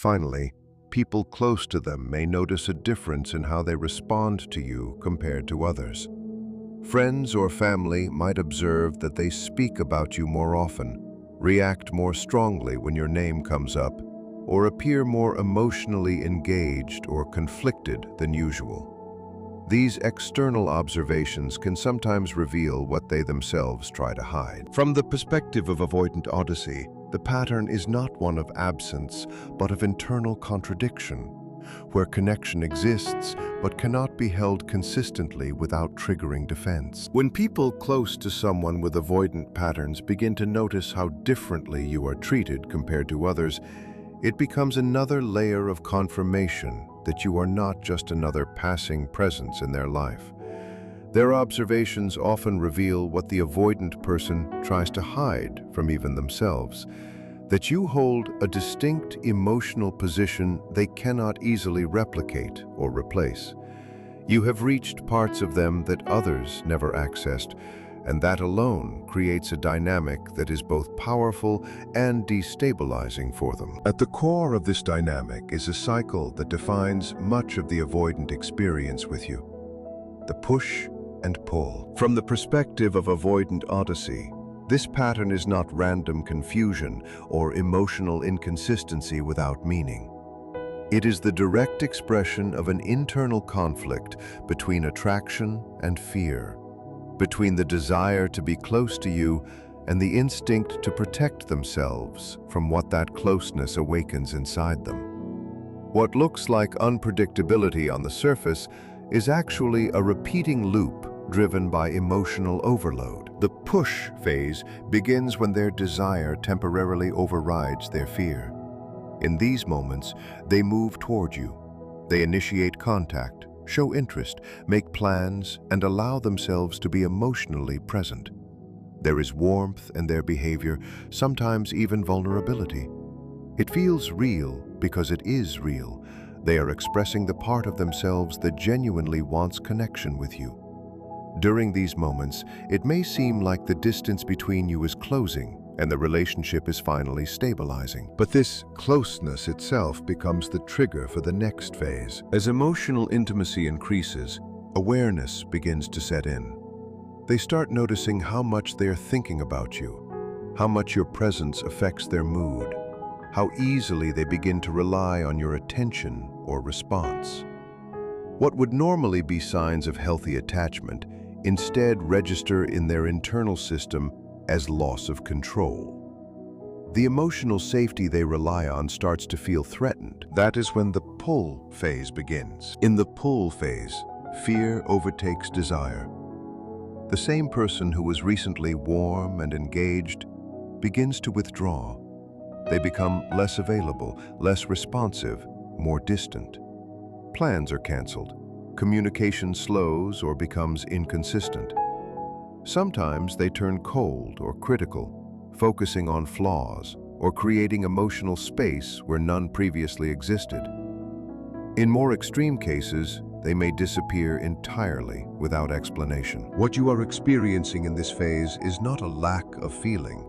Finally, people close to them may notice a difference in how they respond to you compared to others. Friends or family might observe that they speak about you more often, react more strongly when your name comes up, or appear more emotionally engaged or conflicted than usual. These external observations can sometimes reveal what they themselves try to hide. From the perspective of avoidant odyssey, the pattern is not one of absence, but of internal contradiction, where connection exists but cannot be held consistently without triggering defense. When people close to someone with avoidant patterns begin to notice how differently you are treated compared to others, it becomes another layer of confirmation that you are not just another passing presence in their life. Their observations often reveal what the avoidant person tries to hide from even themselves, that you hold a distinct emotional position they cannot easily replicate or replace. You have reached parts of them that others never accessed, and that alone creates a dynamic that is both powerful and destabilizing for them. At the core of this dynamic is a cycle that defines much of the avoidant experience with you: the push and pull. From the perspective of avoidant odyssey, this pattern is not random confusion or emotional inconsistency without meaning. It is the direct expression of an internal conflict between attraction and fear, between the desire to be close to you and the instinct to protect themselves from what that closeness awakens inside them. What looks like unpredictability on the surface is actually a repeating loop driven by emotional overload. The push phase begins when their desire temporarily overrides their fear. In these moments, they move toward you. They initiate contact, show interest, make plans, and allow themselves to be emotionally present. There is warmth in their behavior, sometimes even vulnerability. It feels real because it is real. They are expressing the part of themselves that genuinely wants connection with you. During these moments, it may seem like the distance between you is closing and the relationship is finally stabilizing. But this closeness itself becomes the trigger for the next phase. As emotional intimacy increases, awareness begins to set in. They start noticing how much they are thinking about you, how much your presence affects their mood, how easily they begin to rely on your attention or response. What would normally be signs of healthy attachment instead register in their internal system as loss of control. The emotional safety they rely on starts to feel threatened. That is when the pull phase begins. In the pull phase, fear overtakes desire. The same person who was recently warm and engaged begins to withdraw. They become less available, less responsive, more distant. Plans are canceled. Communication slows or becomes inconsistent. Sometimes they turn cold or critical, focusing on flaws or creating emotional space where none previously existed. In more extreme cases, they may disappear entirely without explanation. What you are experiencing in this phase is not a lack of feeling.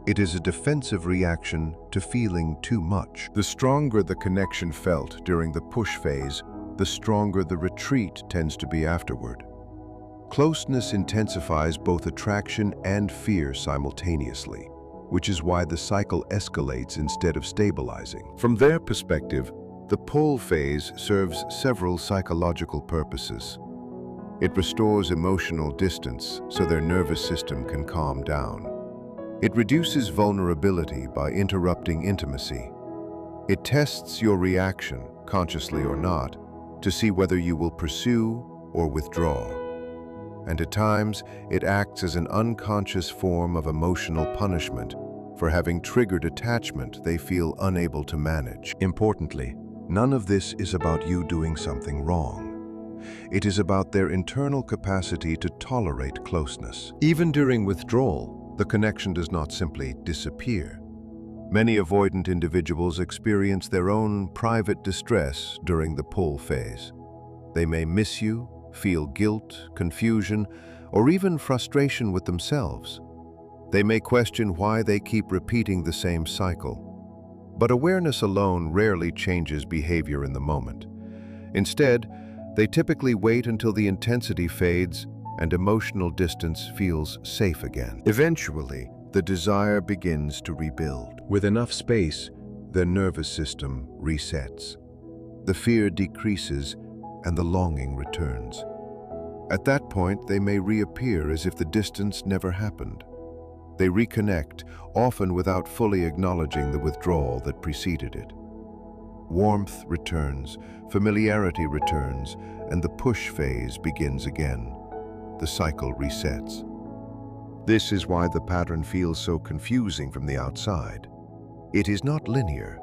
It is a defensive reaction to feeling too much. The stronger the connection felt during the push phase, the stronger the retreat tends to be afterward. Closeness intensifies both attraction and fear simultaneously, which is why the cycle escalates instead of stabilizing. From their perspective, the pull phase serves several psychological purposes. It restores emotional distance so their nervous system can calm down. It reduces vulnerability by interrupting intimacy. It tests your reaction, consciously or not, to see whether you will pursue or withdraw. And at times, it acts as an unconscious form of emotional punishment for having triggered attachment they feel unable to manage. Importantly, none of this is about you doing something wrong. It is about their internal capacity to tolerate closeness. Even during withdrawal, the connection does not simply disappear. Many avoidant individuals experience their own private distress during the pull phase. They may miss you, feel guilt, confusion, or even frustration with themselves. They may question why they keep repeating the same cycle. But awareness alone rarely changes behavior in the moment. Instead, they typically wait until the intensity fades and emotional distance feels safe again. Eventually, the desire begins to rebuild. With enough space, the nervous system resets. The fear decreases and the longing returns. At that point, they may reappear as if the distance never happened. They reconnect, often without fully acknowledging the withdrawal that preceded it. Warmth returns, familiarity returns, and the push phase begins again. The cycle resets. This is why the pattern feels so confusing from the outside. It is not linear,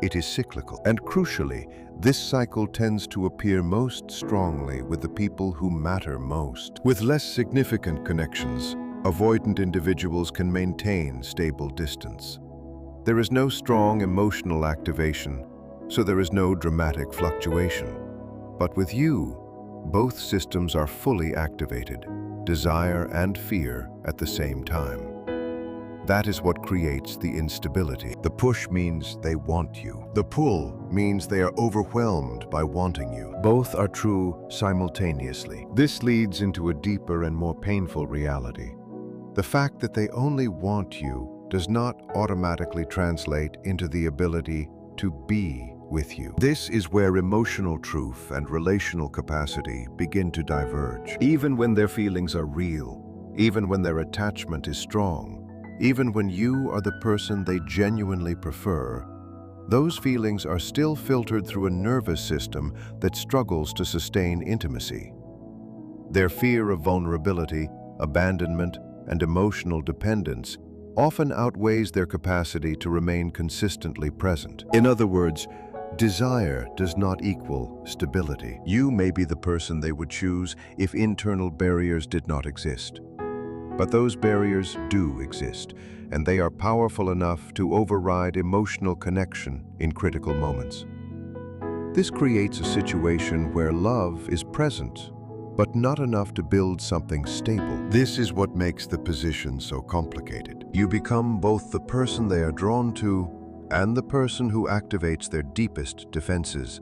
it is cyclical. And crucially, this cycle tends to appear most strongly with the people who matter most. With less significant connections, avoidant individuals can maintain stable distance. There is no strong emotional activation, so there is no dramatic fluctuation. But with you, both systems are fully activated, desire and fear at the same time. That is what creates the instability. The push means they want you. The pull means they are overwhelmed by wanting you. Both are true simultaneously. This leads into a deeper and more painful reality. The fact that they only want you does not automatically translate into the ability to be with you. This is where emotional truth and relational capacity begin to diverge. Even when their feelings are real, even when their attachment is strong, even when you are the person they genuinely prefer, those feelings are still filtered through a nervous system that struggles to sustain intimacy. Their fear of vulnerability, abandonment, and emotional dependence often outweighs their capacity to remain consistently present. In other words, desire does not equal stability. You may be the person they would choose if internal barriers did not exist. But those barriers do exist, and they are powerful enough to override emotional connection in critical moments. This creates a situation where love is present, but not enough to build something stable. This is what makes the position so complicated. You become both the person they are drawn to and the person who activates their deepest defenses.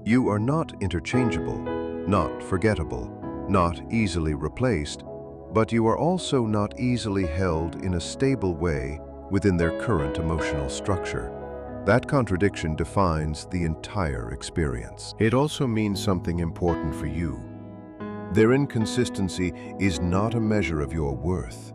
You are not interchangeable, not forgettable, not easily replaced, but you are also not easily held in a stable way within their current emotional structure. That contradiction defines the entire experience. It also means something important for you. Their inconsistency is not a measure of your worth.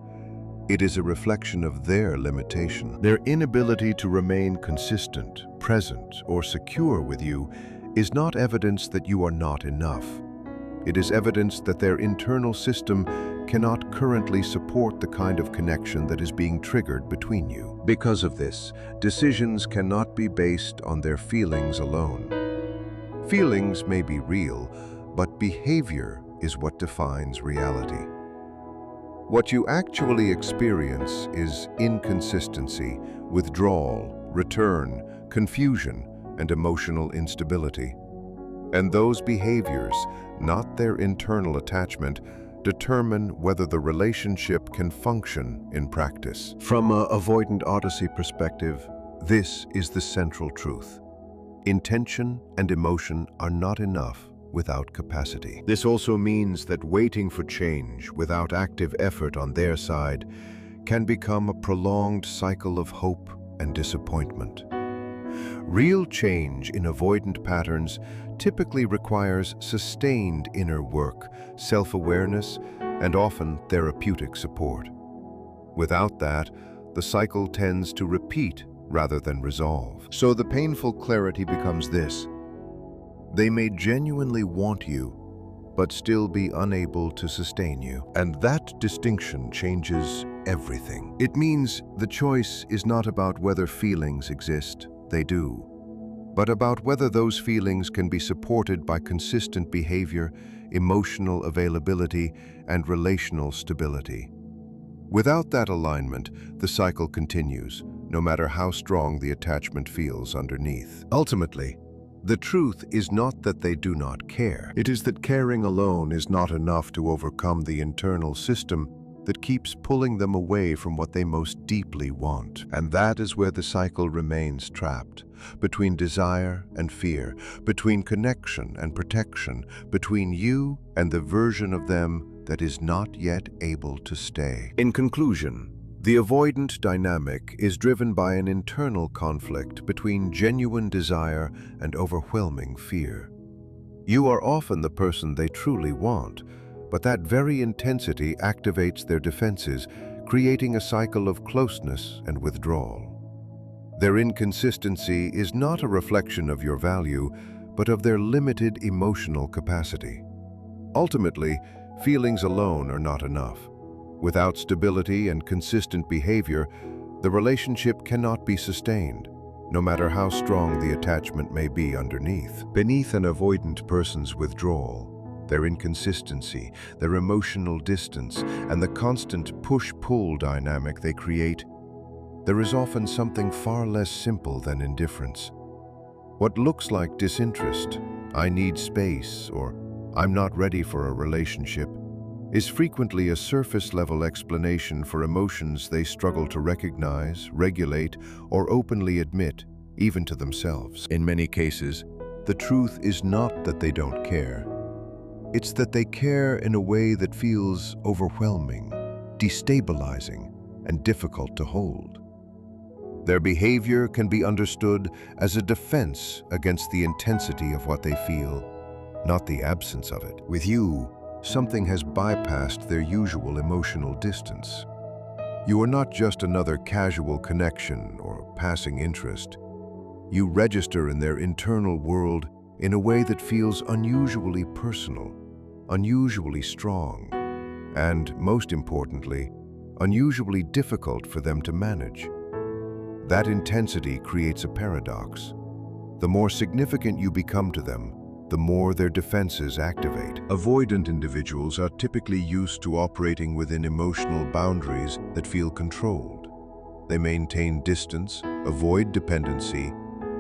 It is a reflection of their limitation. Their inability to remain consistent, present, or secure with you is not evidence that you are not enough. It is evidence that their internal system cannot currently support the kind of connection that is being triggered between you. Because of this, decisions cannot be based on their feelings alone. Feelings may be real, but behavior is what defines reality. What you actually experience is inconsistency, withdrawal, return, confusion, and emotional instability. And those behaviors, not their internal attachment, determine whether the relationship can function in practice. From an avoidant odyssey perspective, this is the central truth. Intention and emotion are not enough without capacity. This also means that waiting for change without active effort on their side can become a prolonged cycle of hope and disappointment. Real change in avoidant patterns typically requires sustained inner work, self-awareness, and often therapeutic support. Without that, the cycle tends to repeat rather than resolve. So the painful clarity becomes this: they may genuinely want you, but still be unable to sustain you. And that distinction changes everything. It means the choice is not about whether feelings exist, they do, but about whether those feelings can be supported by consistent behavior, emotional availability, and relational stability. Without that alignment, the cycle continues, no matter how strong the attachment feels underneath. Ultimately, the truth is not that they do not care. It is that caring alone is not enough to overcome the internal system that keeps pulling them away from what they most deeply want. And that is where the cycle remains trapped, between desire and fear, between connection and protection, between you and the version of them that is not yet able to stay. In conclusion, the avoidant dynamic is driven by an internal conflict between genuine desire and overwhelming fear. You are often the person they truly want, but that very intensity activates their defenses, creating a cycle of closeness and withdrawal. Their inconsistency is not a reflection of your value, but of their limited emotional capacity. Ultimately, feelings alone are not enough. Without stability and consistent behavior, the relationship cannot be sustained, no matter how strong the attachment may be underneath. Beneath an avoidant person's withdrawal, their inconsistency, their emotional distance, and the constant push-pull dynamic they create, there is often something far less simple than indifference. What looks like disinterest, "I need space," or "I'm not ready for a relationship," is frequently a surface-level explanation for emotions they struggle to recognize, regulate, or openly admit, even to themselves. In many cases, the truth is not that they don't care. It's that they care in a way that feels overwhelming, destabilizing, and difficult to hold. Their behavior can be understood as a defense against the intensity of what they feel, not the absence of it. With you, something has bypassed their usual emotional distance. You are not just another casual connection or passing interest. You register in their internal world in a way that feels unusually personal, unusually strong, and, most importantly, unusually difficult for them to manage. That intensity creates a paradox. The more significant you become to them, the more their defenses activate. Avoidant individuals are typically used to operating within emotional boundaries that feel controlled. They maintain distance, avoid dependency,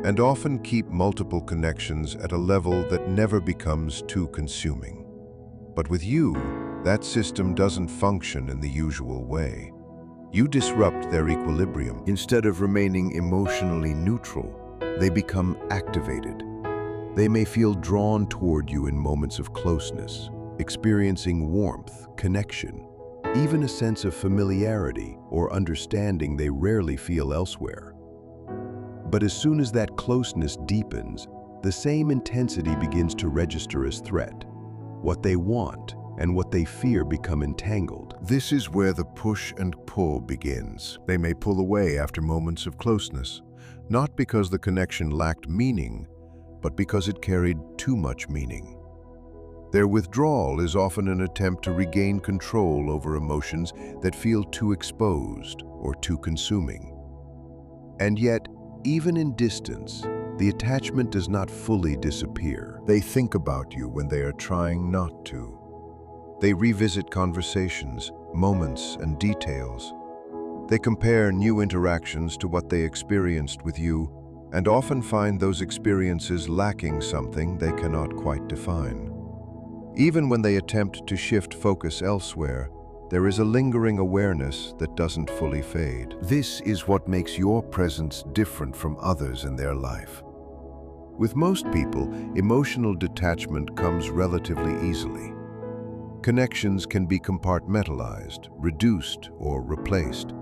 and often keep multiple connections at a level that never becomes too consuming. But with you, that system doesn't function in the usual way. You disrupt their equilibrium. Instead of remaining emotionally neutral, they become activated. They may feel drawn toward you in moments of closeness, experiencing warmth, connection, even a sense of familiarity or understanding they rarely feel elsewhere. But as soon as that closeness deepens, the same intensity begins to register as threat. What they want and what they fear become entangled. This is where the push and pull begins. They may pull away after moments of closeness, not because the connection lacked meaning, but because it carried too much meaning. Their withdrawal is often an attempt to regain control over emotions that feel too exposed or too consuming. And yet, even in distance, the attachment does not fully disappear. They think about you when they are trying not to. They revisit conversations, moments, and details. They compare new interactions to what they experienced with you, and often find those experiences lacking something they cannot quite define. Even when they attempt to shift focus elsewhere, there is a lingering awareness that doesn't fully fade. This is what makes your presence different from others in their life. With most people, emotional detachment comes relatively easily. Connections can be compartmentalized, reduced, or replaced.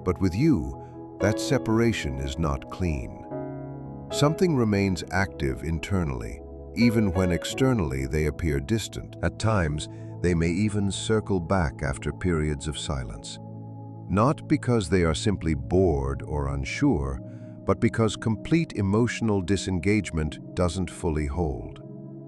But with you, that separation is not clean. Something remains active internally, even when externally they appear distant. At times, they may even circle back after periods of silence. Not because they are simply bored or unsure, but because complete emotional disengagement doesn't fully hold.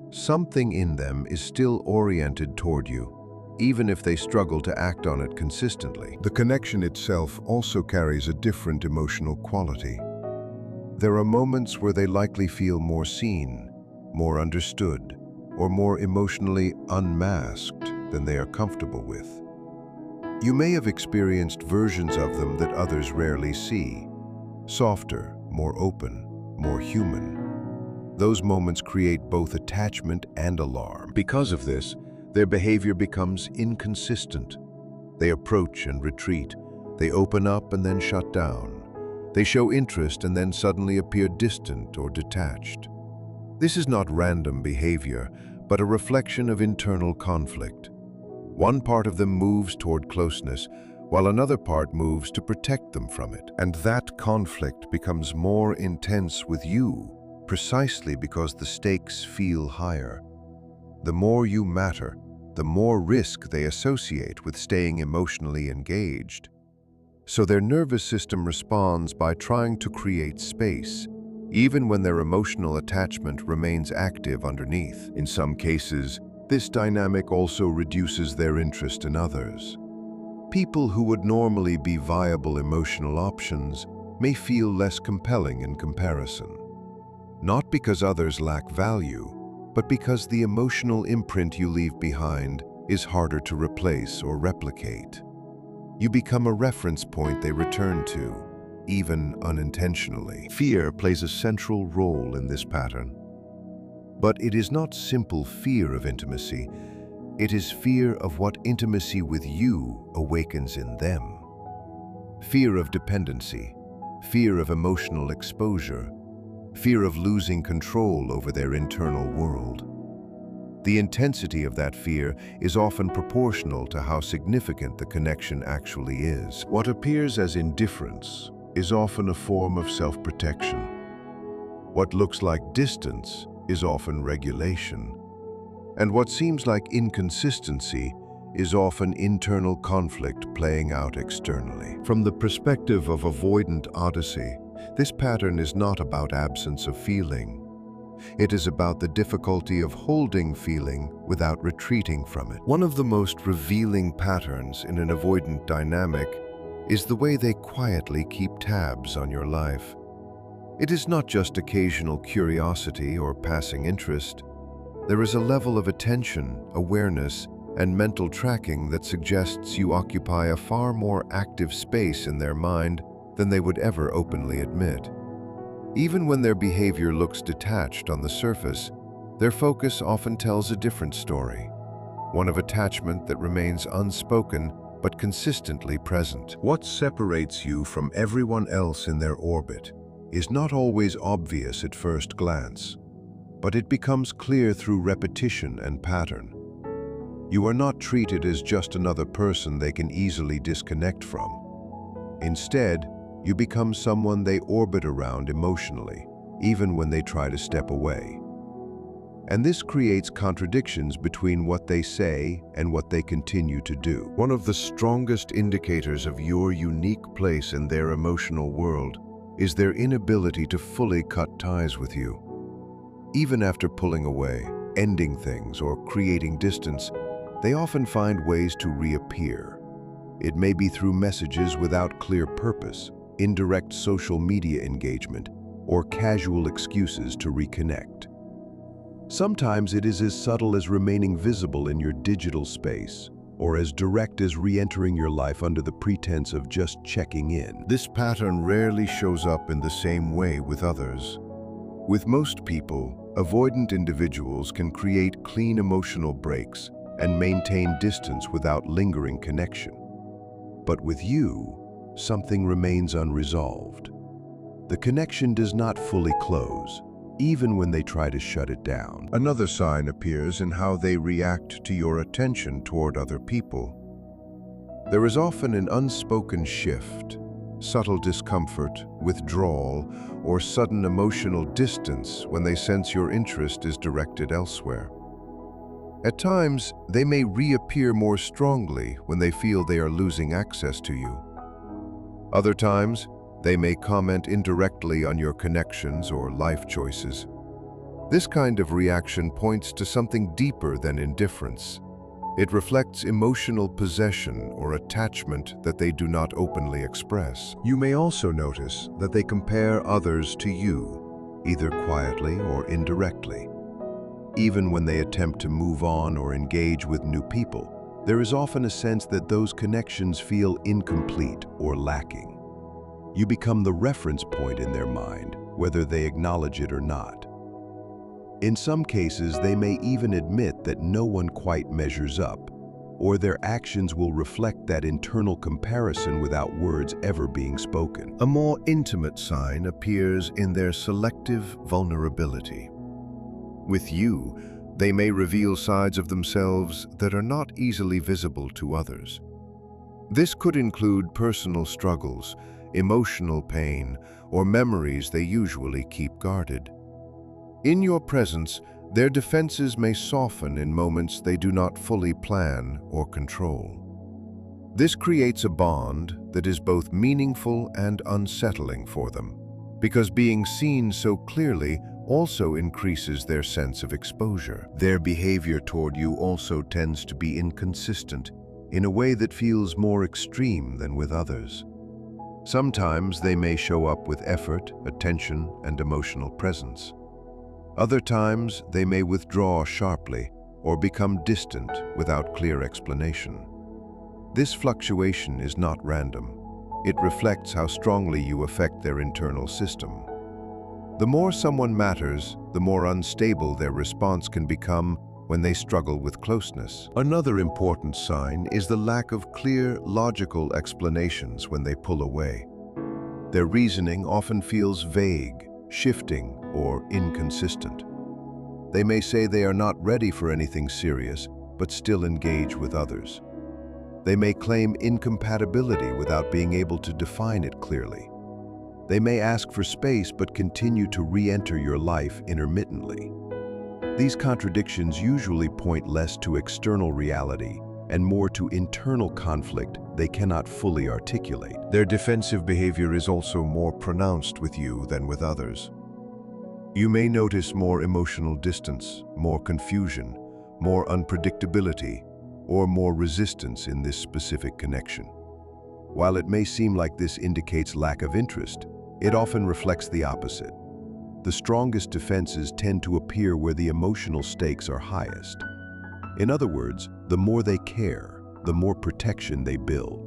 Something in them is still oriented toward you, even if they struggle to act on it consistently. The connection itself also carries a different emotional quality. There are moments where they likely feel more seen, more understood, or more emotionally unmasked than they are comfortable with. You may have experienced versions of them that others rarely see. Softer, more open, more human. Those moments create both attachment and alarm. Because of this, their behavior becomes inconsistent. They approach and retreat. They open up and then shut down. They show interest and then suddenly appear distant or detached. This is not random behavior, but a reflection of internal conflict. One part of them moves toward closeness, while another part moves to protect them from it. And that conflict becomes more intense with you, precisely because the stakes feel higher. The more you matter, the more risk they associate with staying emotionally engaged. So their nervous system responds by trying to create space, even when their emotional attachment remains active underneath. In some cases, this dynamic also reduces their interest in others. People who would normally be viable emotional options may feel less compelling in comparison. Not because others lack value, but because the emotional imprint you leave behind is harder to replace or replicate. You become a reference point they return to, even unintentionally. Fear plays a central role in this pattern. But it is not simple fear of intimacy. It is fear of what intimacy with you awakens in them. Fear of dependency, fear of emotional exposure, fear of losing control over their internal world. The intensity of that fear is often proportional to how significant the connection actually is. What appears as indifference is often a form of self-protection. What looks like distance is often regulation. And what seems like inconsistency is often internal conflict playing out externally. From the perspective of avoidant odyssey, this pattern is not about absence of feeling. It is about the difficulty of holding feeling without retreating from it. One of the most revealing patterns in an avoidant dynamic is the way they quietly keep tabs on your life. It is not just occasional curiosity or passing interest. There is a level of attention, awareness, and mental tracking that suggests you occupy a far more active space in their mind than they would ever openly admit. Even when their behavior looks detached on the surface, their focus often tells a different story, one of attachment that remains unspoken but consistently present. What separates you from everyone else in their orbit is not always obvious at first glance, but it becomes clear through repetition and pattern. You are not treated as just another person they can easily disconnect from. Instead, you become someone they orbit around emotionally, even when they try to step away. And this creates contradictions between what they say and what they continue to do. One of the strongest indicators of your unique place in their emotional world is their inability to fully cut ties with you. Even after pulling away, ending things, or creating distance, they often find ways to reappear. It may be through messages without clear purpose, indirect social media engagement, or casual excuses to reconnect. Sometimes it is as subtle as remaining visible in your digital space, or as direct as re-entering your life under the pretense of just checking in. This pattern rarely shows up in the same way with others. With most people, avoidant individuals can create clean emotional breaks and maintain distance without lingering connection. But with you, something remains unresolved. The connection does not fully close, even when they try to shut it down. Another sign appears in how they react to your attention toward other people. There is often an unspoken shift, subtle discomfort, withdrawal, or sudden emotional distance when they sense your interest is directed elsewhere. At times, they may reappear more strongly when they feel they are losing access to you. Other times, they may comment indirectly on your connections or life choices. This kind of reaction points to something deeper than indifference. It reflects emotional possession or attachment that they do not openly express. You may also notice that they compare others to you, either quietly or indirectly. Even when they attempt to move on or engage with new people, there is often a sense that those connections feel incomplete or lacking. You become the reference point in their mind, whether they acknowledge it or not. In some cases, they may even admit that no one quite measures up, or their actions will reflect that internal comparison without words ever being spoken. A more intimate sign appears in their selective vulnerability. With you, they may reveal sides of themselves that are not easily visible to others. This could include personal struggles, emotional pain, or memories they usually keep guarded. In your presence, their defenses may soften in moments they do not fully plan or control. This creates a bond that is both meaningful and unsettling for them, because being seen so clearly also increases their sense of exposure. Their behavior toward you also tends to be inconsistent in a way that feels more extreme than with others. Sometimes they may show up with effort, attention, and emotional presence. Other times, they may withdraw sharply or become distant without clear explanation. This fluctuation is not random. It reflects how strongly you affect their internal system. The more someone matters, the more unstable their response can become when they struggle with closeness. Another important sign is the lack of clear, logical explanations when they pull away. Their reasoning often feels vague, shifting, or inconsistent. They may say they are not ready for anything serious, but still engage with others. They may claim incompatibility without being able to define it clearly. They may ask for space but continue to re-enter your life intermittently. These contradictions usually point less to external reality and more to internal conflict they cannot fully articulate. Their defensive behavior is also more pronounced with you than with others. You may notice more emotional distance, more confusion, more unpredictability, or more resistance in this specific connection. While it may seem like this indicates lack of interest, it often reflects the opposite. The strongest defenses tend to appear where the emotional stakes are highest. In other words, the more they care, the more protection they build.